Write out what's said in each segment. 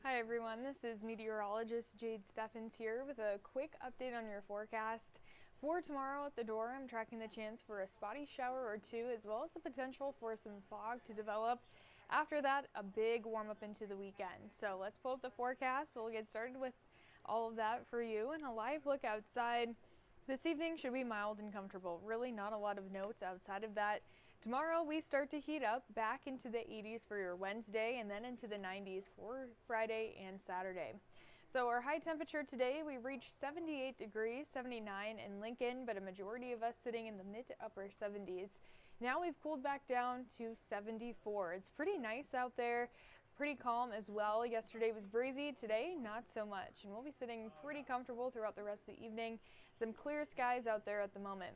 Hi everyone, this is meteorologist Jade'S here with a quick update on your forecast. For tomorrow at the door, I'm tracking the chance for a spotty shower or two, as well as the potential for some fog to develop. After that, a big warm up into the weekend. So let's pull up the forecast. We'll get started with all of that for you and a live look outside. This evening should be mild and comfortable. Really not a lot of notes outside of that. Tomorrow we start to heat up back into the 80s for your Wednesday and then into the 90s for Friday and Saturday. So our high temperature today, we reached 78 degrees, 79 in Lincoln, but a majority of us sitting in the mid to upper 70s. Now we've cooled back down to 74. It's pretty nice out there. Pretty calm as well. Yesterday was breezy, today not so much, and we'll be sitting pretty comfortable throughout the rest of the evening. Some clear skies out there at the moment.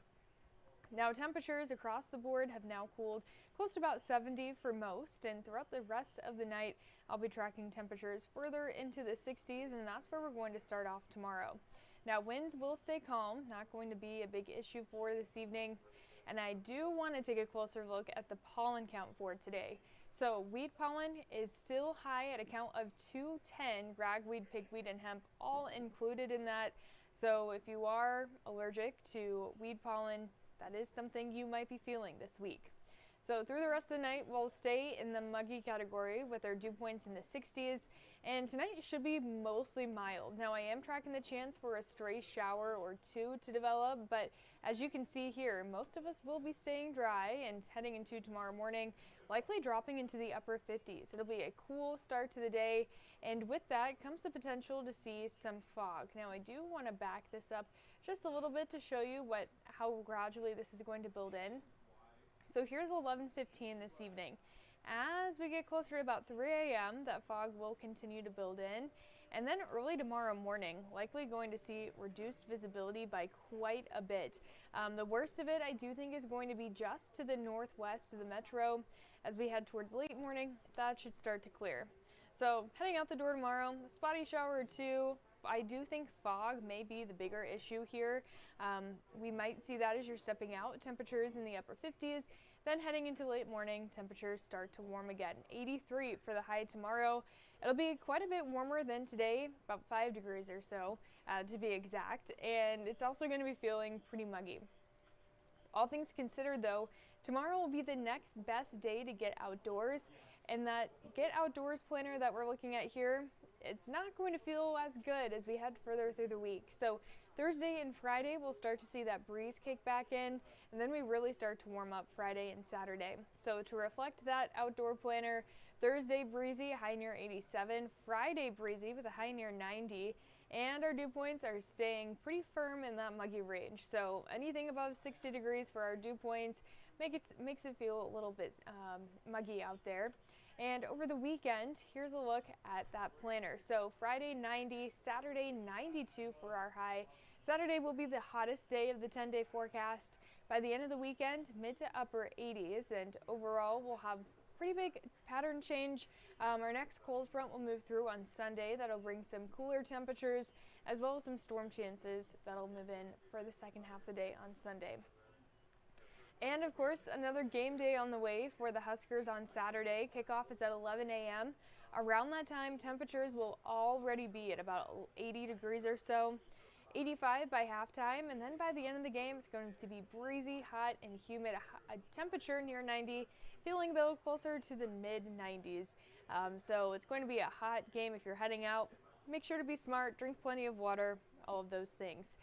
Now temperatures across the board have now cooled close to about 70 for most, and throughout the rest of the night I'll be tracking temperatures further into the 60s, and that's where we're going to start off tomorrow. Now winds will stay calm, not going to be a big issue for this evening. And I do want to take a closer look at the pollen count for today. So wheat pollen is still high at a count of 210, ragweed, pigweed, and hemp all included in that. So if you are allergic to weed pollen, that is something you might be feeling this week. So through the rest of the night, we'll stay in the muggy category with our dew points in the 60s, and tonight should be mostly mild. Now I am tracking the chance for a stray shower or two to develop, but as you can see here, most of us will be staying dry and heading into tomorrow morning, likely dropping into the upper 50s. It'll be a cool start to the day, and with that comes the potential to see some fog. Now I do want to back this up just a little bit to show you how gradually this is going to build in. So here's 11:15 this evening. As we get closer to about 3 a.m., that fog will continue to build in. And then early tomorrow morning, likely going to see reduced visibility by quite a bit. The worst of it, I do think, is going to be just to the northwest of the metro. As we head towards late morning, that should start to clear. So heading out the door tomorrow, a spotty shower or two. I do think fog may be the bigger issue here. We might see that as you're stepping out, temperatures in the upper 50s. Then heading into late morning, temperatures start to warm again. 83 for the high tomorrow. It'll be quite a bit warmer than today, about 5 degrees or so to be exact. And it's also going to be feeling pretty muggy. All things considered though, tomorrow will be the next best day to get outdoors, and that get outdoors planner that we're looking at here, it's not going to feel as good as we head further through the week. So Thursday and Friday we'll start to see that breeze kick back in, and then we really start to warm up Friday and Saturday. So to reflect that outdoor planner, Thursday breezy, high near 87, Friday breezy with a high near 90, and our dew points are staying pretty firm in that muggy range. So anything above 60 degrees for our dew points makes it feel a little bit muggy out there. And over the weekend, here's a look at that planner. So Friday 90, Saturday 92 for our high. Saturday will be the hottest day of the 10-day forecast. By the end of the weekend, mid to upper 80s, and overall we'll have pretty big pattern change. Our next cold front will move through on Sunday. That'll bring some cooler temperatures as well as some storm chances that'll move in for the second half of the day on Sunday. And of course, another game day on the way for the Huskers on Saturday. Kickoff is at 11 a.m. Around that time, temperatures will already be at about 80 degrees or so. 85 by halftime, and then by the end of the game it's going to be breezy, hot, and humid, a temperature near 90, feeling though closer to the mid 90s. So it's going to be a hot game if you're heading out. Make sure to be smart, drink plenty of water, all of those things.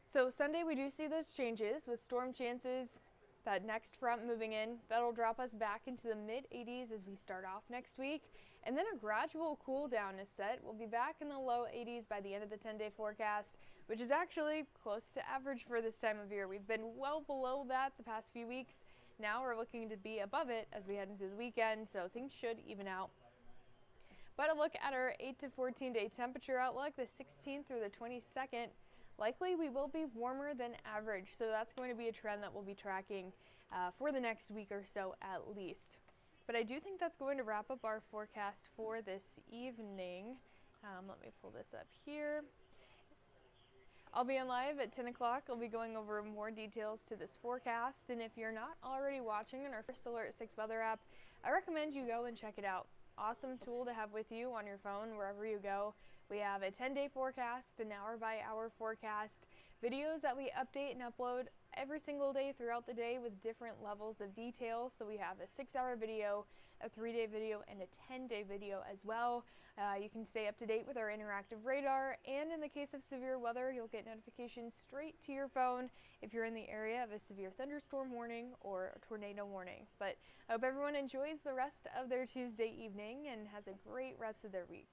So Sunday we do see those changes with storm chances. That next front moving in, that'll drop us back into the mid 80s as we start off next week. And then a gradual cool down is set. We'll be back in the low 80s by the end of the 10-day forecast, which is actually close to average for this time of year. We've been well below that the past few weeks. Now we're looking to be above it as we head into the weekend, so things should even out. But a look at our 8 to 14-day temperature outlook, the 16th through the 22nd. Likely we will be warmer than average, so that's going to be a trend that we'll be tracking for the next week or so at least. But I do think that's going to wrap up our forecast for this evening. Let me pull this up here. I'll be on live at 10 o'clock. I'll be going over more details to this forecast, and if you're not already watching on our First Alert 6 weather app, I recommend you go and check it out. awesome tool to have with you on your phone wherever you go. We have a 10-day forecast, an hour-by-hour forecast, videos that we update and upload every single day throughout the day with different levels of detail. So we have a 6-hour video, a 3-day video, and a 10-day video as well. You can stay up to date with our interactive radar, and in the case of severe weather, you'll get notifications straight to your phone if you're in the area of a severe thunderstorm warning or a tornado warning. But I hope everyone enjoys the rest of their Tuesday evening and has a great rest of their week.